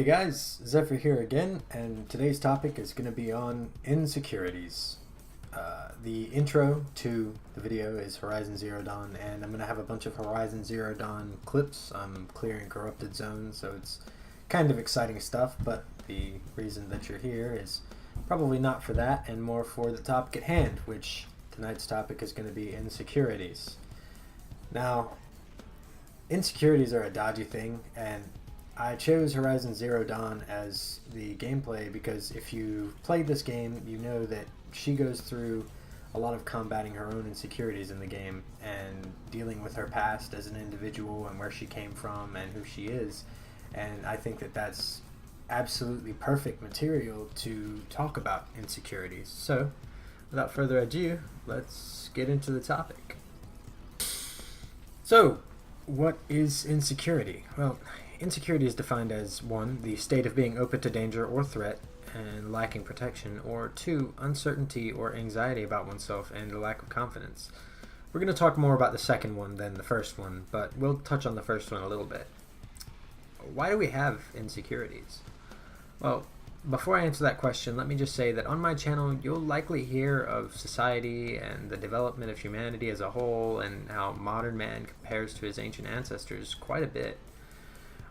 Hey guys, Zephyr here again, and today's topic is going to be on insecurities. The intro to the video is Horizon Zero Dawn, and I'm going to have a bunch of Horizon Zero Dawn clips. I'm clearing corrupted zones, so it's kind of exciting stuff, but the reason that you're here is probably not for that, and more for the topic at hand, which tonight's topic is going to be insecurities. Now, insecurities are a dodgy thing, and I chose Horizon Zero Dawn as the gameplay because if you played this game, you know that she goes through a lot of combating her own insecurities in the game and dealing with her past as an individual and where she came from and who she is. And I think that that's absolutely perfect material to talk about insecurities. So, without further ado, let's get into the topic. So, what is insecurity? Well, insecurity is defined as 1. The state of being open to danger or threat and lacking protection, or 2. Uncertainty or anxiety about oneself and a lack of confidence. We're going to talk more about the second one than the first one, but we'll touch on the first one a little bit. Why do we have insecurities? Well, before I answer that question, let me just say that on my channel you'll likely hear of society and the development of humanity as a whole and how modern man compares to his ancient ancestors quite a bit.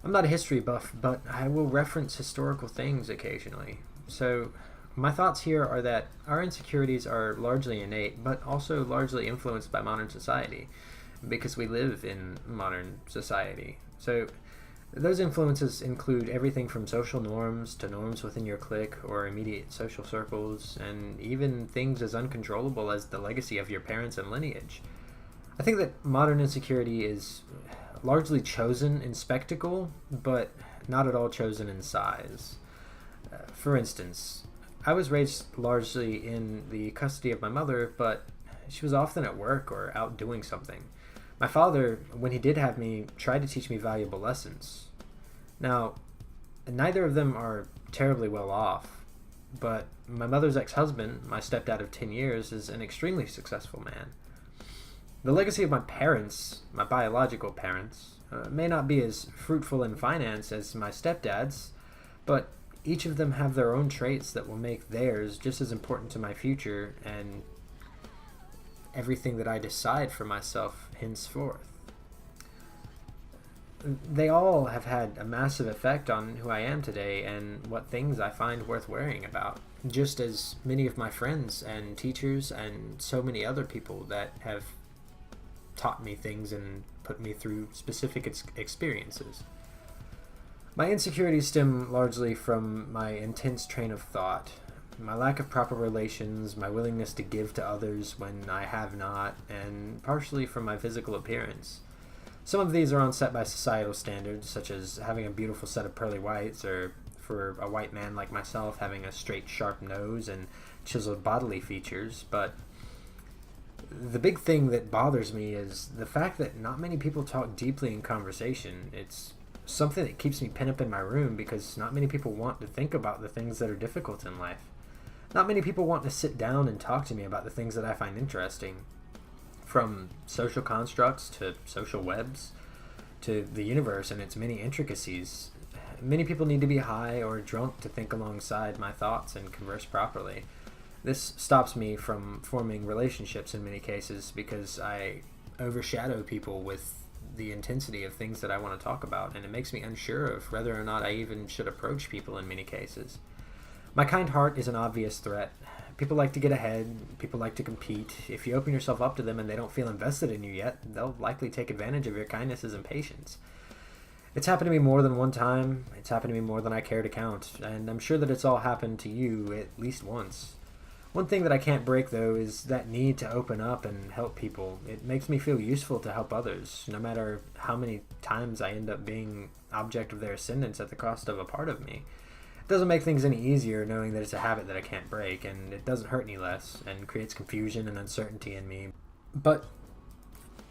I'm not a history buff, but I will reference historical things occasionally. So my thoughts here are that our insecurities are largely innate, but also largely influenced by modern society, because we live in modern society. So those influences include everything from social norms to norms within your clique or immediate social circles, and even things as uncontrollable as the legacy of your parents and lineage. I think that modern insecurity is largely chosen in spectacle, but not at all chosen in size. For instance, I was raised largely in the custody of my mother, but she was often at work or out doing something. My father, when he did have me, tried to teach me valuable lessons. Now, neither of them are terribly well off, but my mother's ex-husband, my stepdad of 10 years, is an extremely successful man. The legacy of my parents, my biological parents, may not be as fruitful in finance as my stepdad's, but each of them have their own traits that will make theirs just as important to my future and everything that I decide for myself henceforth. They all have had a massive effect on who I am today and what things I find worth worrying about, just as many of my friends and teachers and so many other people that have taught me things and put me through specific experiences. My insecurities stem largely from my intense train of thought, my lack of proper relations, my willingness to give to others when I have not, and partially from my physical appearance. Some of these are onset by societal standards, such as having a beautiful set of pearly whites, or for a white man like myself having a straight, sharp nose and chiseled bodily features, but the big thing that bothers me is the fact that not many people talk deeply in conversation. It's something that keeps me pent up in my room because not many people want to think about the things that are difficult in life. Not many people want to sit down and talk to me about the things that I find interesting. From social constructs to social webs to the universe and its many intricacies. Many people need to be high or drunk to think alongside my thoughts and converse properly. This stops me from forming relationships in many cases because I overshadow people with the intensity of things that I want to talk about, and it makes me unsure of whether or not I even should approach people in many cases. My kind heart is an obvious threat. People like to get ahead, people like to compete. If you open yourself up to them and they don't feel invested in you yet, they'll likely take advantage of your kindnesses and patience. It's happened to me more than one time, it's happened to me more than I care to count, and I'm sure that it's all happened to you at least once. One thing that I can't break, though, is that need to open up and help people. It makes me feel useful to help others, no matter how many times I end up being object of their ascendance at the cost of a part of me. It doesn't make things any easier knowing that it's a habit that I can't break, and it doesn't hurt any less, and creates confusion and uncertainty in me. But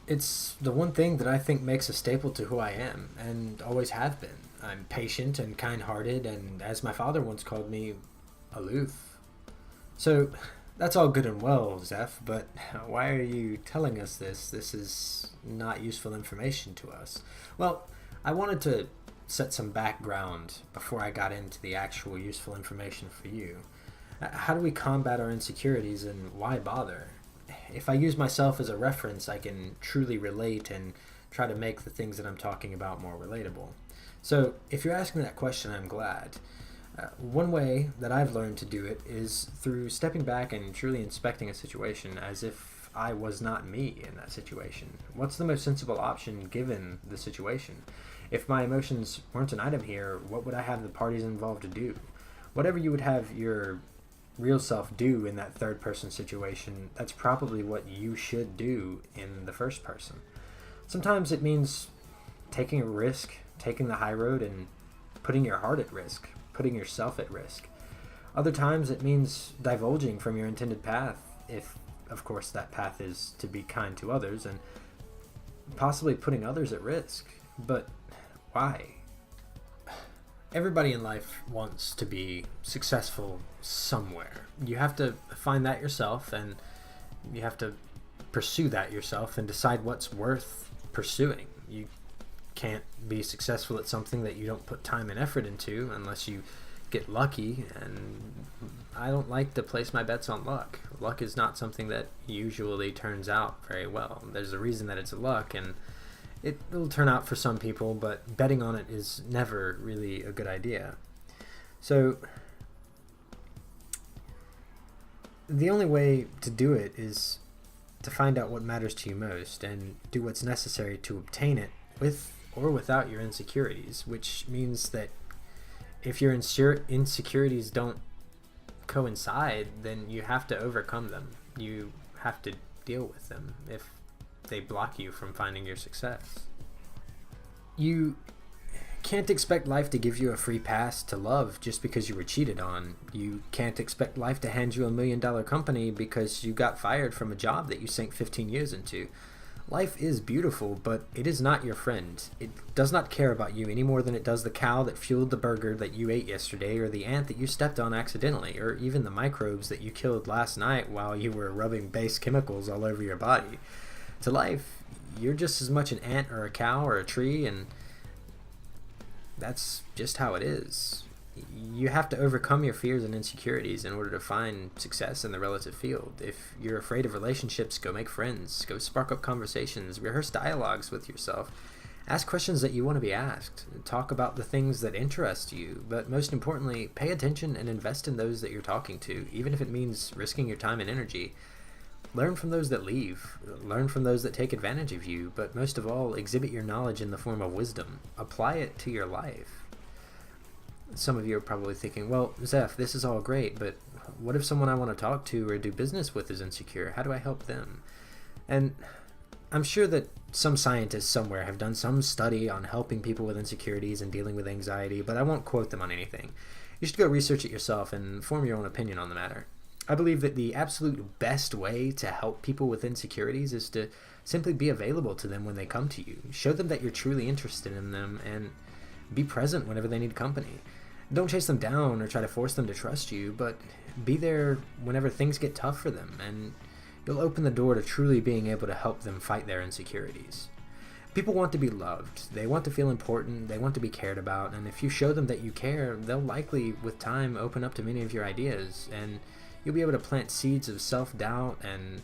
it's the one thing that I think makes a staple to who I am, and always have been. I'm patient and kind-hearted, and as my father once called me, aloof. So, that's all good and well, Zeph, but why are you telling us this? This is not useful information to us. Well, I wanted to set some background before I got into the actual useful information for you. How do we combat our insecurities, and why bother? If I use myself as a reference, I can truly relate and try to make the things that I'm talking about more relatable. So if you're asking that question, I'm glad. One way that I've learned to do it is through stepping back and truly inspecting a situation as if I was not me in that situation. What's the most sensible option given the situation? If my emotions weren't an item here, what would I have the parties involved to do? Whatever you would have your real self do in that third person situation, that's probably what you should do in the first person. Sometimes it means taking a risk, taking the high road, and putting your heart at risk, putting yourself at risk. Other times it means divulging from your intended path, if of course that path is to be kind to others, and possibly putting others at risk. But why? Everybody in life wants to be successful somewhere. You have to find that yourself, and you have to pursue that yourself and decide what's worth pursuing. You can't be successful at something that you don't put time and effort into unless you get lucky, and I don't like to place my bets on luck. Luck is not something that usually turns out very well. There's a reason that it's luck, and it will turn out for some people, but betting on it is never really a good idea. So the only way to do it is to find out what matters to you most and do what's necessary to obtain it, with or without your insecurities, which means that if your insecurities don't coincide, then you have to overcome them. You have to deal with them if they block you from finding your success. You can't expect life to give you a free pass to love just because you were cheated on. You can't expect life to hand you $1 million company because you got fired from a job that you sank 15 years into. Life is beautiful, but it is not your friend. It does not care about you any more than it does the cow that fueled the burger that you ate yesterday, or the ant that you stepped on accidentally, or even the microbes that you killed last night while you were rubbing base chemicals all over your body. To life, you're just as much an ant or a cow or a tree, and that's just how it is. You have to overcome your fears and insecurities in order to find success in the relative field. If you're afraid of relationships, go make friends, go spark up conversations, rehearse dialogues with yourself, ask questions that you want to be asked, talk about the things that interest you, but most importantly, pay attention and invest in those that you're talking to, even if it means risking your time and energy. Learn from those that leave, learn from those that take advantage of you, but most of all, exhibit your knowledge in the form of wisdom. Apply it to your life. Some of you are probably thinking, well, Zeph, this is all great, but what if someone I want to talk to or do business with is insecure? How do I help them? And I'm sure that some scientists somewhere have done some study on helping people with insecurities and dealing with anxiety, but I won't quote them on anything. You should go research it yourself and form your own opinion on the matter. I believe that the absolute best way to help people with insecurities is to simply be available to them when they come to you. Show them that you're truly interested in them, and be present whenever they need company. Don't chase them down or try to force them to trust you, but be there whenever things get tough for them, and you'll open the door to truly being able to help them fight their insecurities. People want to be loved. They want to feel important. They want to be cared about, and if you show them that you care, they'll likely, with time, open up to many of your ideas, and you'll be able to plant seeds of self-doubt and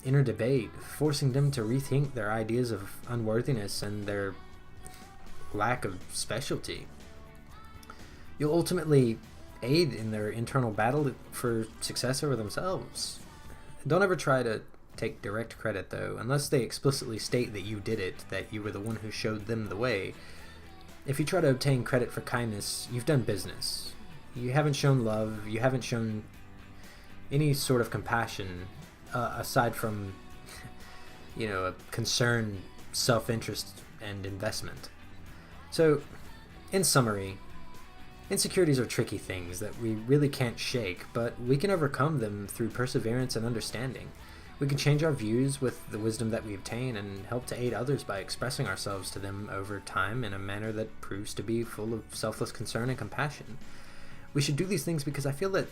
inner debate, forcing them to rethink their ideas of unworthiness and their lack of specialty. You'll ultimately aid in their internal battle for success over themselves. Don't ever try to take direct credit, though, unless they explicitly state that you did it, that you were the one who showed them the way. If you try to obtain credit for kindness, you've done business. You haven't shown love, you haven't shown any sort of compassion, aside from, a concern, self-interest, and investment. So, in summary, insecurities are tricky things that we really can't shake, but we can overcome them through perseverance and understanding. We can change our views with the wisdom that we obtain and help to aid others by expressing ourselves to them over time in a manner that proves to be full of selfless concern and compassion. We should do these things because I feel that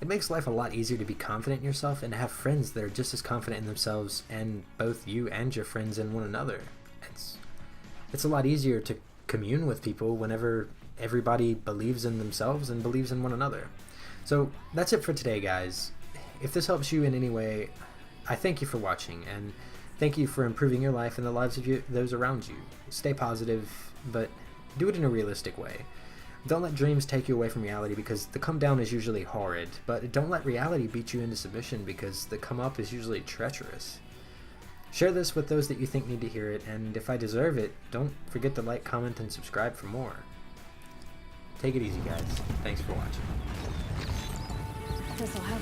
it makes life a lot easier to be confident in yourself and to have friends that are just as confident in themselves, and both you and your friends in one another. It's a lot easier to commune with people whenever everybody believes in themselves and believes in one another. So that's it for today, guys. If this helps you in any way, I thank you for watching, and thank you for improving your life and the lives of those around you. Stay positive, but do it in a realistic way. Don't let dreams take you away from reality, because the come down is usually horrid, but don't let reality beat you into submission, because the come up is usually treacherous. Share this with those that you think need to hear it, and if I deserve it, don't forget to like, comment, and subscribe for more. Take it easy, guys. Thanks for watching. This'll help.